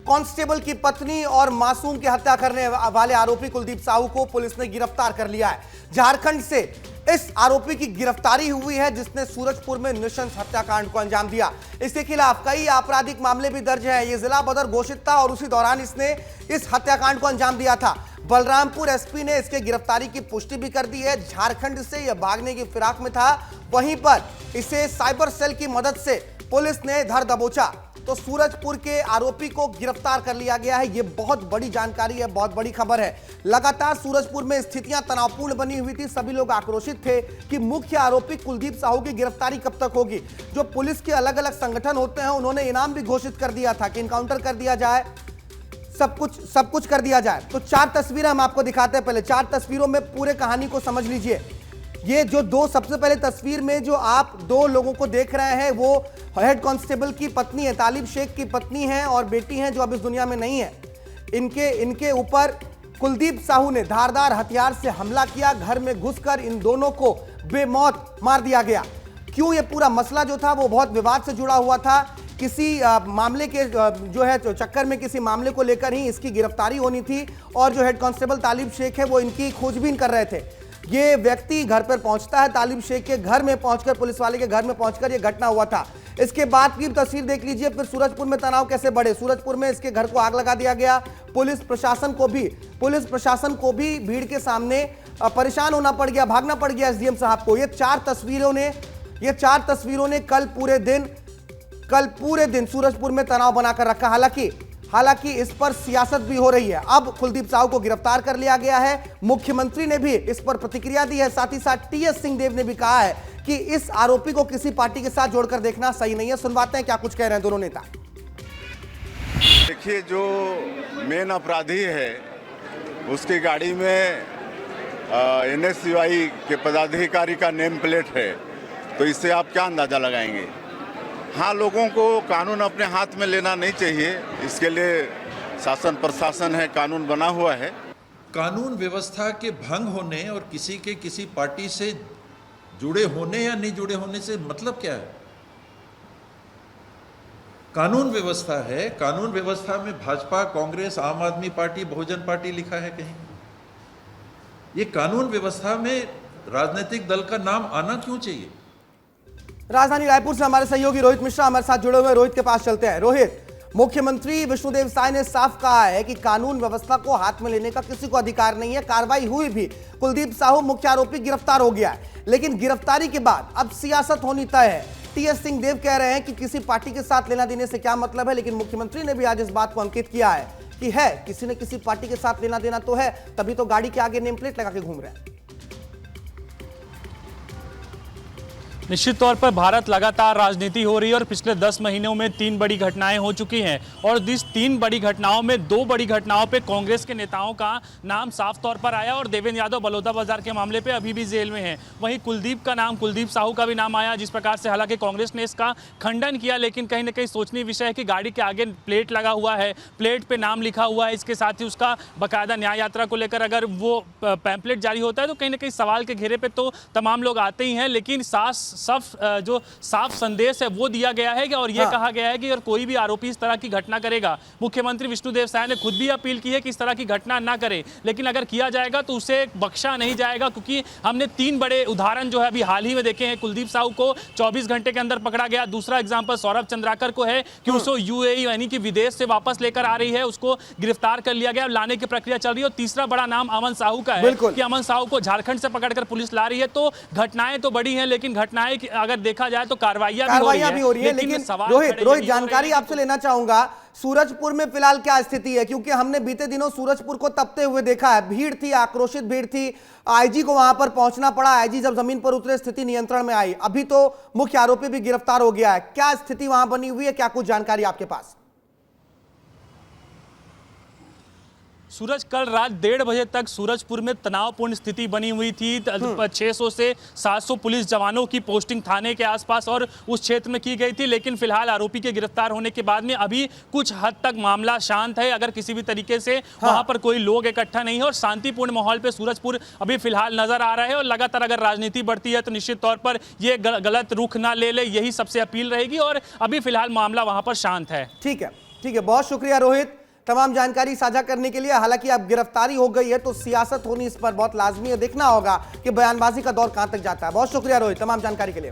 Constable की पत्नी और मासूम की हत्या करने वाले आरोपी कुलदीप साहू को पुलिस ने गिरफ्तार कर लिया है। झारखंड से इस आरोपी की गिरफ्तारी हुई है जिसने सूरजपुर में नृशंस हत्याकांड को अंजाम दिया। इसके खिलाफ कई आपराधिक मामले भी दर्ज हैं। ये जिला बदर घोषित था और उसी दौरान इसने इस हत्याकांड को अंजाम दिया था। बलरामपुर एसपी ने इसके गिरफ्तारी की पुष्टि भी कर दी है। झारखंड से यह भागने की फिराक में था, वहीं पर इसे साइबर सेल की मदद से पुलिस ने धर दबोचा तो सूरजपुर के आरोपी को गिरफ्तार कर लिया गया है। यह बहुत बड़ी जानकारी है, बहुत बड़ी खबर है। लगातार सूरजपुर में स्थितियां तनावपूर्ण बनी हुई थी। सभी लोग आक्रोशित थे कि मुख्य आरोपी कुलदीप साहू की गिरफ्तारी कब तक होगी। जो पुलिस के अलग अलग संगठन होते हैं उन्होंने इनाम भी घोषित कर दिया था कि इनकाउंटर कर दिया जाए, सब कुछ कर दिया जाए। तो 4 तस्वीरें हम आपको दिखाते हैं। पहले 4 तस्वीरों में पूरे कहानी को समझ लीजिए। ये जो दो सबसे पहले तस्वीर में जो आप 2 लोगों को देख रहे हैं वो हेड कांस्टेबल की पत्नी है, तालिब शेख की पत्नी है और बेटी है जो अब इस दुनिया में नहीं है। इनके ऊपर कुलदीप साहू ने धारदार हथियार से हमला किया। घर में घुसकर इन दोनों को बेमौत मार दिया गया। क्यों? ये पूरा मसला जो था वो बहुत विवाद से जुड़ा हुआ था। किसी मामले के जो है चक्कर में किसी मामले को लेकर ही इसकी गिरफ्तारी होनी थी और जो हेड कांस्टेबल तालिब शेख है वो इनकी खोजबीन कर रहे थे। ये व्यक्ति घर पर पहुंचता है, तालिब शेख के घर में पहुंचकर, पुलिस वाले के घर में पहुंचकर ये घटना हुआ था। इसके बाद की तस्वीर देख लीजिए। फिर सूरजपुर में तनाव कैसे बढ़े। सूरजपुर में इसके घर को आग लगा दिया गया। पुलिस प्रशासन को भी भीड़ के सामने परेशान होना पड़ गया, भागना पड़ गया एसडीएम साहब को। ये 4 तस्वीरों ने कल पूरे दिन सूरजपुर में तनाव बनाकर रखा। हालांकि इस पर सियासत भी हो रही है। अब कुलदीप साहू को गिरफ्तार कर लिया गया है। मुख्यमंत्री ने भी इस पर प्रतिक्रिया दी है। साथ ही साथ टीएस सिंहदेव ने भी कहा है कि इस आरोपी को किसी पार्टी के साथ जोड़कर देखना सही नहीं है। सुनवाते हैं क्या कुछ कह रहे हैं दोनों नेता। देखिए, जो मेन अपराधी है उसकी गाड़ी में एनएसयूआई के पदाधिकारी का नेम प्लेट है, तो इससे आप क्या अंदाजा लगाएंगे? हाँ, लोगों को कानून अपने हाथ में लेना नहीं चाहिए। इसके लिए शासन प्रशासन है, कानून बना हुआ है। कानून व्यवस्था के भंग होने और किसी पार्टी से जुड़े होने या नहीं जुड़े होने से मतलब क्या है? कानून व्यवस्था है। कानून व्यवस्था में भाजपा, कांग्रेस, आम आदमी पार्टी, बहुजन पार्टी लिखा है कहीं? ये कानून व्यवस्था में राजनीतिक दल का नाम आना क्यों चाहिए? राजधानी रायपुर से हमारे सहयोगी रोहित मिश्रा हमारे साथ जुड़े हुए। रोहित के पास चलते हैं। रोहित, मुख्यमंत्री विष्णुदेव साय ने साफ कहा है कि कानून व्यवस्था को हाथ में लेने का किसी को अधिकार नहीं है। कार्रवाई हुई भी, कुलदीप साहू मुख्य आरोपी गिरफ्तार हो गया है, लेकिन गिरफ्तारी के बाद अब सियासत होनी तय है। टीएस सिंहदेव कह रहे हैं कि किसी पार्टी के साथ लेना देने से क्या मतलब है, लेकिन मुख्यमंत्री ने भी आज इस बात को अंकित किया है कि है किसी न किसी पार्टी के साथ लेना देना तो है, तभी तो गाड़ी के आगे नेम प्लेट लगा के घूम रहे हैं। निश्चित तौर पर भारत लगातार राजनीति हो रही है और पिछले 10 महीनों में 3 बड़ी घटनाएं हो चुकी हैं और इस 3 बड़ी घटनाओं में 2 बड़ी घटनाओं पे कांग्रेस के नेताओं का नाम साफ तौर पर आया और देवेंद्र यादव बलौदाबाजार के मामले पे अभी भी जेल में हैं। वहीं कुलदीप साहू का भी नाम आया, जिस प्रकार से हालांकि कांग्रेस ने इसका खंडन किया, लेकिन कहीं ना कहीं सोचनीय विषय है कि गाड़ी के आगे प्लेट लगा हुआ है, प्लेट पर नाम लिखा हुआ है, इसके साथ ही उसका बाकायदा न्याय यात्रा को लेकर अगर वो पैम्पलेट जारी होता है तो कहीं ना कहीं सवाल के घेरे पर तो तमाम लोग आते ही हैं, लेकिन साफ संदेश है वो दिया गया है कि और ये कहा गया है कि अगर कोई भी आरोपी इस तरह की घटना करेगा, मुख्यमंत्री विष्णुदेव साय ने खुद भी अपील की है कि इस तरह की घटना ना करे, लेकिन अगर किया जाएगा तो उसे बख्शा नहीं जाएगा, क्योंकि हमने 3 बड़े उदाहरण जो है अभी हाल ही में देखे हैं। कुलदीप साहू को 24 घंटे के अंदर पकड़ा गया। दूसरा एग्जाम्पल सौरभ चंद्राकर को है कि उसको यूएई यानी कि विदेश से वापस लेकर आ रही है, उसको गिरफ्तार कर लिया गया, लाने की प्रक्रिया चल रही है। और तीसरा बड़ा नाम अमन साहू का है कि अमन साहू को झारखंड से पकड़कर पुलिस ला रही है। तो घटनाएं तो बड़ी हैं, लेकिन घटनाएं अगर देखा जाए तो कार्रवाइयां भी हो रही है। लेकिन रोहित जानकारी आपसे लेना चाहूंगा, सूरजपुर में फिलहाल क्या स्थिति है? क्योंकि हमने बीते दिनों सूरजपुर को तपते हुए देखा है। भीड़ थी, आक्रोशित भीड़ थी, आईजी को वहां पर पहुंचना पड़ा। आईजी जब जमीन पर उतरे स्थिति नियंत्रण में आई। अभी तो मुख्य आरोपी भी गिरफ्तार हो गया है। क्या स्थिति वहां बनी हुई है? क्या कुछ जानकारी आपके पास? सूरज, कल रात 1:30 बजे तक सूरजपुर में तनावपूर्ण स्थिति बनी हुई थी। 600 से 700 पुलिस जवानों की पोस्टिंग थाने के आसपास और उस क्षेत्र में की गई थी, लेकिन फिलहाल आरोपी के गिरफ्तार होने के बाद में अभी कुछ हद तक मामला शांत है। अगर किसी भी तरीके से वहां पर कोई लोग इकट्ठा नहीं है और शांतिपूर्ण माहौल पे सूरजपुर अभी फिलहाल नजर आ रहा है। और लगातार अगर राजनीति बढ़ती है तो निश्चित तौर पर यह गलत रुख ना ले, यही सबसे अपील रहेगी। और अभी फिलहाल मामला वहां पर शांत है। ठीक है, बहुत शुक्रिया रोहित। तमाम जानकारी साझा करने के लिए। हालांकि अब गिरफ्तारी हो गई है तो सियासत होनी इस पर बहुत लाजमी है, देखना होगा कि बयानबाजी का दौर कहां तक जाता है। बहुत शुक्रिया रोहित तमाम जानकारी के लिए।